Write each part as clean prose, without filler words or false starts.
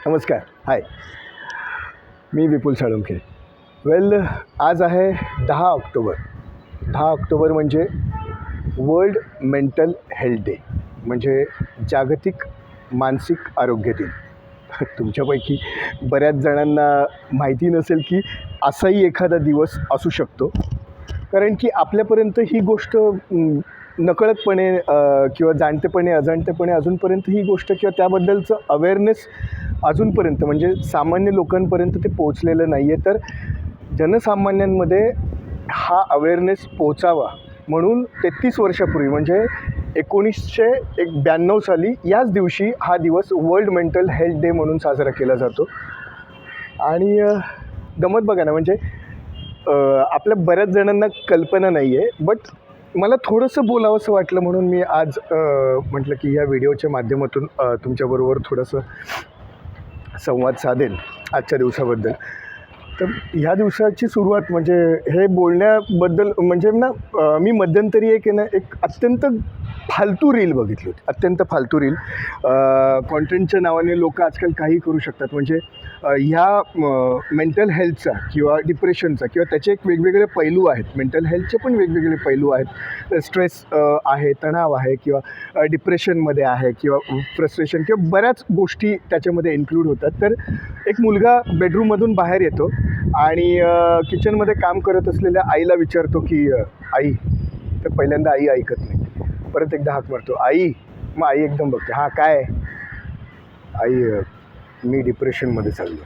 नमस्कार. हाय, मी विपुल साळुंखे. आज आहे 10 ऑक्टोबर. 10 ऑक्टोबर म्हणजे वर्ल्ड मेंटल हेल्थ डे, म्हणजे जागतिक मानसिक आरोग्य दिन. तुमच्यापैकी बऱ्याच जणांना माहिती नसेल की असाही एखादा दिवस असू शकतो, कारण की आपल्यापर्यंत ही गोष्ट नकळतपणे किंवा जाणतेपणे अजाणतेपणे अजूनपर्यंत ही गोष्ट किंवा त्याबद्दलचं अवेअरनेस अजूनपर्यंत म्हणजे सामान्य लोकांपर्यंत ते पोहोचलेलं नाही आहे. तर जनसामान्यांमध्ये हा अवेअरनेस पोहोचावा म्हणून 33 वर्षापूर्वी म्हणजे 1992 साली याच दिवशी हा दिवस वर्ल्ड मेंटल हेल्थ डे म्हणून साजरा केला जातो. आणि गमत बघा ना, म्हणजे आपल्या बऱ्याच जणांना कल्पना नाही आहे, बट मला थोडंसं बोलावंसं वाटलं म्हणून मी आज म्हटलं की या व्हिडिओच्या माध्यमातून तुमच्याबरोबर थोडंसं संवाद साधेन आजच्या दिवसाबद्दल. तर ह्या दिवसाची सुरुवात म्हणजे हे बोलण्याबद्दल म्हणजे ना, मी मध्यंतरी एक अत्यंत फालतू रील बघितली होती. अत्यंत फालतू रील. कॉन्टेंटच्या नावाने लोक आजकाल काही करू शकतात. म्हणजे ह्या मेंटल हेल्थचा किंवा डिप्रेशनचा किंवा त्याचे एक वेगवेगळे पैलू आहेत. मेंटल हेल्थचे पण वेगवेगळे पैलू आहेत. स्ट्रेस आहे, तणाव आहे, किंवा डिप्रेशनमध्ये आहे, किंवा फ्रस्ट्रेशन, किंवा बऱ्याच गोष्टी त्याच्यामध्ये इन्क्लूड होतात. तर एक मुलगा बेडरूममधून बाहेर येतो आणि किचनमध्ये काम करत असलेल्या आईला विचारतो की आई. तर पहिल्यांदा आई ऐकत नाही. परत एकदा हाक मारतो, आई. मग आई एकदम बघते, हां काय. आई, मी डिप्रेशनमध्ये चाललो.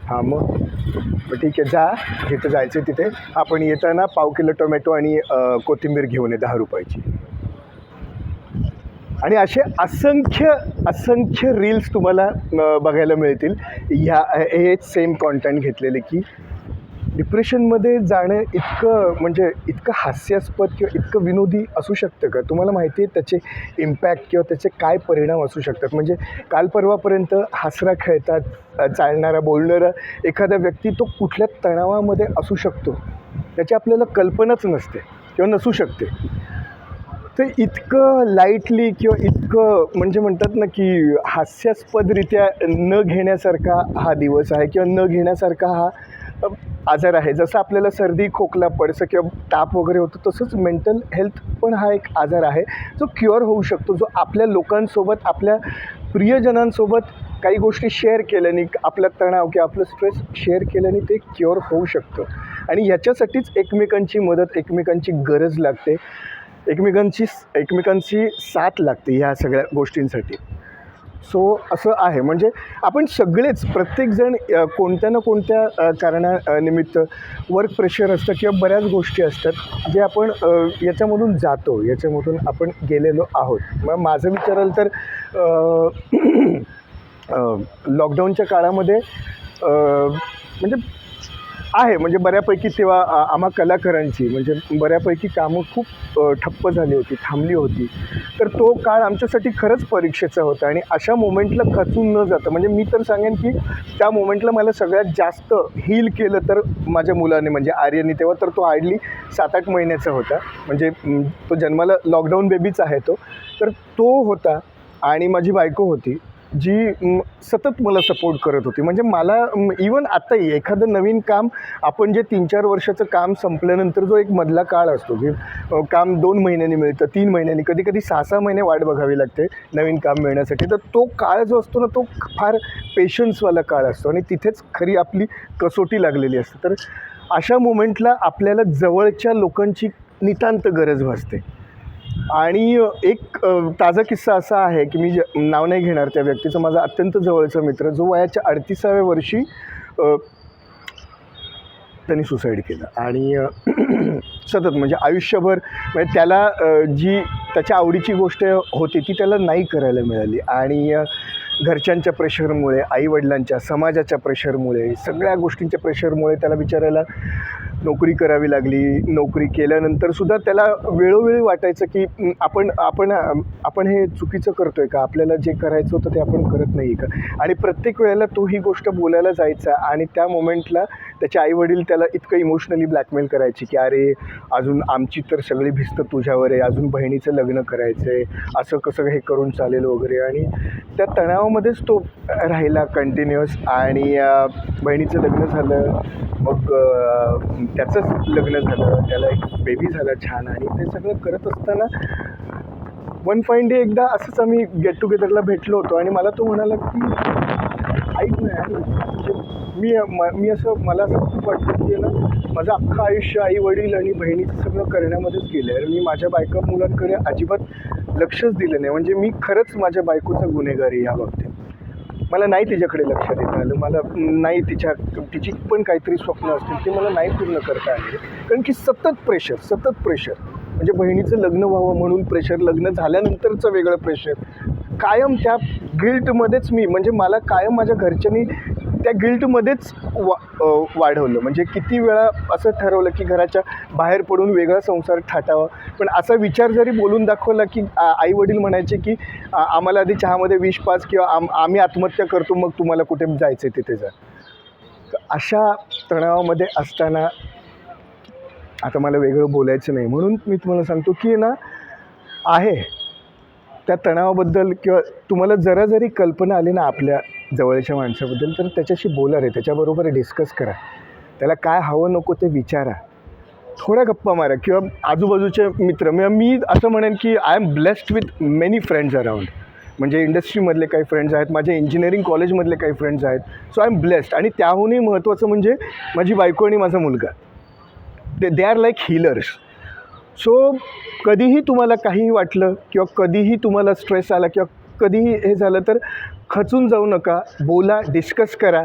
हां मग ठीक आहे, जा जिथं जायचं तिथे. आपण येताना पाव किलो टोमॅटो आणि कोथिंबीर घेऊन ये 10 रुपयाची. आणि असे असंख्य रील्स तुम्हाला बघायला मिळतील हे सेम कॉन्टेंट घेतलेले, की डिप्रेशनमध्ये जाणं इतकं हास्यास्पद किंवा इतकं विनोदी असू शकतं का? तुम्हाला माहिती आहे त्याचे इम्पॅक्ट किंवा त्याचे काय परिणाम असू शकतात? म्हणजे काल परवापर्यंत हसरा खेळतात चालणारा बोलणारा एखादा व्यक्ती तो कुठल्या तणावामध्ये असू शकतो त्याची आपल्याला कल्पनाच नसते किंवा नसू शकते. तर इतकं लाईटली किंवा इतकं म्हणजे म्हणतात ना की हास्यास्पदरित्या न घेण्यासारखा हा दिवस आहे किंवा न घेण्यासारखा हा आजार आहे. जसं आपल्याला सर्दी खोकला पडसं किंवा ताप वगैरे होतो, तसंच मेंटल हेल्थ पण हा एक आजार आहे जो क्युअर होऊ शकतो. जो आपल्या लोकांसोबत, आपल्या प्रियजनांसोबत काही गोष्टी शेअर केल्याने, आपला तणाव किंवा आपलं स्ट्रेस शेअर केल्याने ते क्युअर होऊ शकतं. आणि ह्याच्यासाठीच एकमेकांची मदत, एकमेकांची गरज लागते, एकमेकांची साथ लागते ह्या सगळ्या गोष्टींसाठी. सो असं आहे. म्हणजे आपण सगळेच प्रत्येकजण कोणत्या ना कोणत्या कारणानिमित्त वर्क प्रेशर असतं किंवा बऱ्याच गोष्टी असतात जे आपण याच्यामधून जातो, याच्यामधून आपण गेलेलो आहोत. मग माझं विचाराल तर लॉकडाऊनच्या काळामध्ये म्हणजे बऱ्यापैकी तेव्हा आम्हा कलाकारांची म्हणजे बऱ्यापैकी कामं खूप ठप्प झाली होती, थांबली होती. तर तो काळ आमच्यासाठी खरंच परीक्षेचा होता. आणि अशा मोमेंटला खचून न जातं, म्हणजे मी तर सांगेन की त्या मोमेंटला मला सगळ्यात जास्त हील केलं तर माझ्या मुलाने, म्हणजे आर्यनी. तेव्हा तर तो हार्डली 7-8 महिन्याचा होता. म्हणजे तो जन्माला लॉकडाऊन बेबीच आहे तो. तर तो होता आणि माझी बायको होती जी सतत मला सपोर्ट करत होती. म्हणजे मला इवन आत्ताही एखादं नवीन काम, आपण जे 3-4 वर्षाचं काम संपल्यानंतर जो एक मधला काळ असतो की काम 2 महिन्यांनी मिळतं, 3 महिन्यांनी, कधी 6-6 महिने वाट बघावी लागते नवीन काम मिळण्यासाठी. तर तो काळ जो असतो ना, तो फार पेशन्सवाला काळ असतो आणि तिथेच खरी आपली कसोटी लागलेली असते. तर अशा मोमेंटला आपल्याला जवळच्या लोकांची नितांत गरज भासते. आणि एक ताजा किस्सा असा आहे की मी नाव नाही घेणार त्या व्यक्तीचं, माझा अत्यंत जवळचा मित्र, जो वयाच्या 38व्या वर्षी त्यांनी सुसाईड केलं. आणि सतत म्हणजे आयुष्यभर म्हणजे त्याला जी त्याच्या आवडीची गोष्ट होती ती त्याला नाही करायला मिळाली. आणि घरच्यांच्या प्रेशरमुळे, आईवडिलांच्या, समाजाच्या प्रेशरमुळे, सगळ्या गोष्टींच्या प्रेशरमुळे त्याला बिचारायला नोकरी करावी लागली. नोकरी केल्यानंतरसुद्धा त्याला वेळोवेळी वाटायचं की आपण हे चुकीचं करतो आहे का, आपल्याला जे करायचं होतं ते आपण करत नाही का. आणि प्रत्येक वेळेला तो ही गोष्ट बोलायला जायचा आणि त्या मोमेंटला त्याचे आईवडील त्याला इतकं इमोशनली ब्लॅकमेल करायचे की अरे अजून आमची तर सगळी भिस्त तुझ्यावर आहे, अजून बहिणीचं लग्न करायचं आहे, असं कसं हे करून चालेल वगैरे. आणि त्या तणावामध्ये तणावामध्येच तो राहिला कंटिन्युअस. आणि बहिणीचं लग्न झालं, मग त्याचंच लग्न झालं, त्याला एक बेबी झाला छान. आणि ते सगळं करत असताना वन फाईन डे एकदा असंच आम्ही गेट टुगेदरला भेटलो होतो आणि मला तो म्हणाला की ऐक ना यार, म्हणजे मी असं मला असं खूप वाटतं की ना माझं अख्खं आयुष्य आई वडील आणि बहिणीचं सगळं करण्यामध्येच गेलं आहे. मी माझ्या बायका मुलांकडे अजिबात लक्षच दिलं नाही. म्हणजे मी खरंच माझ्या बायकोचा गुन्हेगार आहे या बाबतीत. मला नाही तिच्याकडे लक्ष देता आलं, मला नाही तिची पण काहीतरी स्वप्न असतील ते मला नाही पूर्ण करता आले. कारण की सतत प्रेशर, म्हणजे बहिणीचं लग्न व्हावं म्हणून प्रेशर, लग्न झाल्यानंतरचं वेगळं प्रेशर, कायम त्या गिल्टमध्येच म्हणजे मला कायम माझ्या घरच्यांनी त्या गिल्टमध्येच वाढवलं. म्हणजे किती वेळा असं ठरवलं की घराच्या बाहेर पडून वेगळा संसार थाटावा, पण असा विचार जरी बोलून दाखवला की आई वडील म्हणायचे की आम्हाला आधी चहामध्ये विष पाज किंवा आम्ही आत्महत्या करतो, मग तुम्हाला कुठे जायचं तिथे जा. तर अशा तणावामध्ये असताना आता मला वेगळं बोलायचं नाही, म्हणून मी तुम्हाला सांगतो की ना आहे त्या तणावाबद्दल किंवा तुम्हाला जरा जरी कल्पना आली ना आपल्या जवळच्या माणसाबद्दल, तर त्याच्याशी बोला रे, त्याच्याबरोबर डिस्कस करा, त्याला काय हवं नको ते विचारा, थोड्या गप्पा मारा किंवा आजूबाजूचे मित्र. मी असं म्हणेन की I am blessed with many friends around. म्हणजे इंडस्ट्रीमधले काही फ्रेंड्स आहेत, माझ्या इंजिनिअरिंग कॉलेजमधले काही फ्रेंड्स आहेत. So I am blessed. आणि त्याहूनही महत्त्वाचं म्हणजे माझी बायको आणि माझा मुलगा, they are like healers. So कधीही तुम्हाला काहीही वाटलं किंवा कधीही तुम्हाला स्ट्रेस आला किंवा कधीही हे झालं तर खचून जाऊ नका, बोला, डिस्कस करा.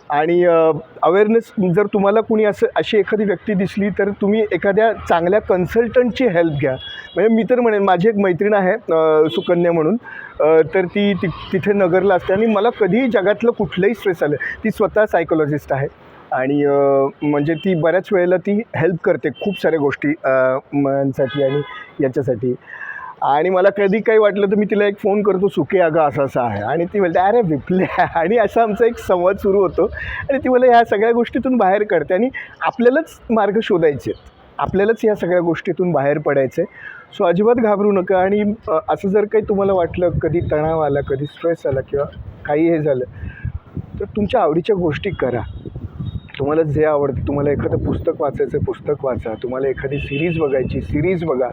आणि अवेअरनेस जर तुम्हाला कुणी अशी एखादी व्यक्ती दिसली तर तुम्ही एखाद्या चांगल्या कन्सल्टंटची हेल्प घ्या. म्हणजे मी तर म्हणेन, माझी एक मैत्रीण आहे सुकन्या म्हणून, तर ती तिथे नगरला असते आणि मला कधीही जगातलं कुठलंही स्ट्रेस आलं, ती स्वतः सायकोलॉजिस्ट आहे आणि म्हणजे ती बऱ्याच वेळेला ती हेल्प करते खूप साऱ्या गोष्टी साठी आणि याच्यासाठी. आणि मला कधी काही वाटलं तर मी तिला एक फोन करतो, सुके अगं असं असं आहे, आणि ती म्हणते अरे विपल्या, आणि असा आमचा एक संवाद सुरू होतो. आणि ती मला ह्या सगळ्या गोष्टीतून बाहेर काढते आणि आपल्यालाच मार्ग शोधायचे, आपल्यालाच ह्या सगळ्या गोष्टीतून बाहेर पडायचं आहे. सो अजिबात घाबरू नका. आणि असं जर काही तुम्हाला वाटलं, कधी तणाव आला, कधी स्ट्रेस आला किंवा काही हे झालं, तर तुमच्या आवडीच्या गोष्टी करा. तुम्हाला जे आवडतं, तुम्हाला एखादं पुस्तक वाचायचं पुस्तक वाचा, तुम्हाला एखादी सिरीज बघायची सिरीज बघा,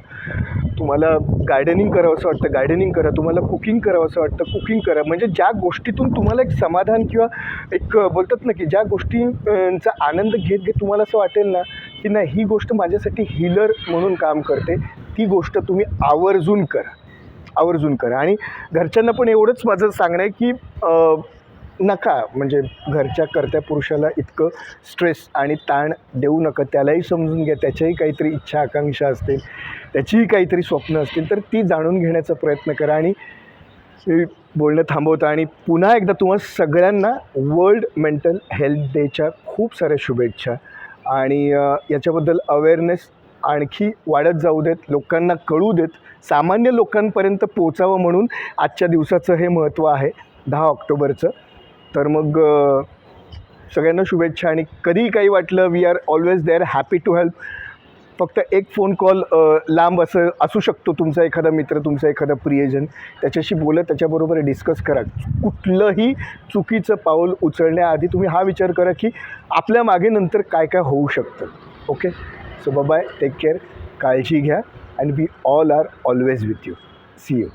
तुम्हाला गार्डनिंग करावं असं वाटतं गार्डनिंग करा, तुम्हाला कुकिंग करावं असं वाटतं कुकिंग करा. म्हणजे ज्या गोष्टीतून तुम्हाला एक समाधान किंवा एक बोलतात ना की ज्या गोष्टींचा आनंद घेत घेत तुम्हाला असं वाटेल ना की नाही ही गोष्ट माझ्यासाठी हीलर म्हणून काम करते, ती गोष्ट तुम्ही आवर्जून करा. आणि घरच्यांना पण एवढंच माझं सांगणं आहे की नका, म्हणजे घरच्या कर्त्या पुरुषाला इतकं स्ट्रेस आणि ताण देऊ नका. त्यालाही समजून घ्या, त्याच्याही काहीतरी इच्छा आकांक्षा असतील, त्याचीही काहीतरी स्वप्न असतील, तर ती जाणून घेण्याचा प्रयत्न करा. आणि बोलणं थांबवतं आणि पुन्हा एकदा तुम्हाला सगळ्यांना वर्ल्ड मेंटल हेल्थ डेच्या खूप साऱ्या शुभेच्छा. आणि याच्याबद्दल अवेअरनेस आणखी वाढत जाऊ देत, लोकांना कळू देत, सामान्य लोकांपर्यंत पोचावं म्हणून आजच्या दिवसाचं हे महत्त्व आहे 10 ऑक्टोबरचं. तर मग सगळ्यांना शुभेच्छा. आणि कधीही काही वाटलं, we are always there, happy to help. फक्त एक फोन कॉल लांब असू शकतो, तुमचा एखादा मित्र, तुमचा एखादा प्रियजन, त्याच्याशी बोला, त्याच्याबरोबर डिस्कस करा. कुठलंही चुकीचं पाऊल उचलण्याआधी तुम्ही हा विचार करा की आपल्या मागे नंतर काय काय होऊ शकतं. Okay, so bye, take care, काळजी घ्या, and we all are always with you. See you.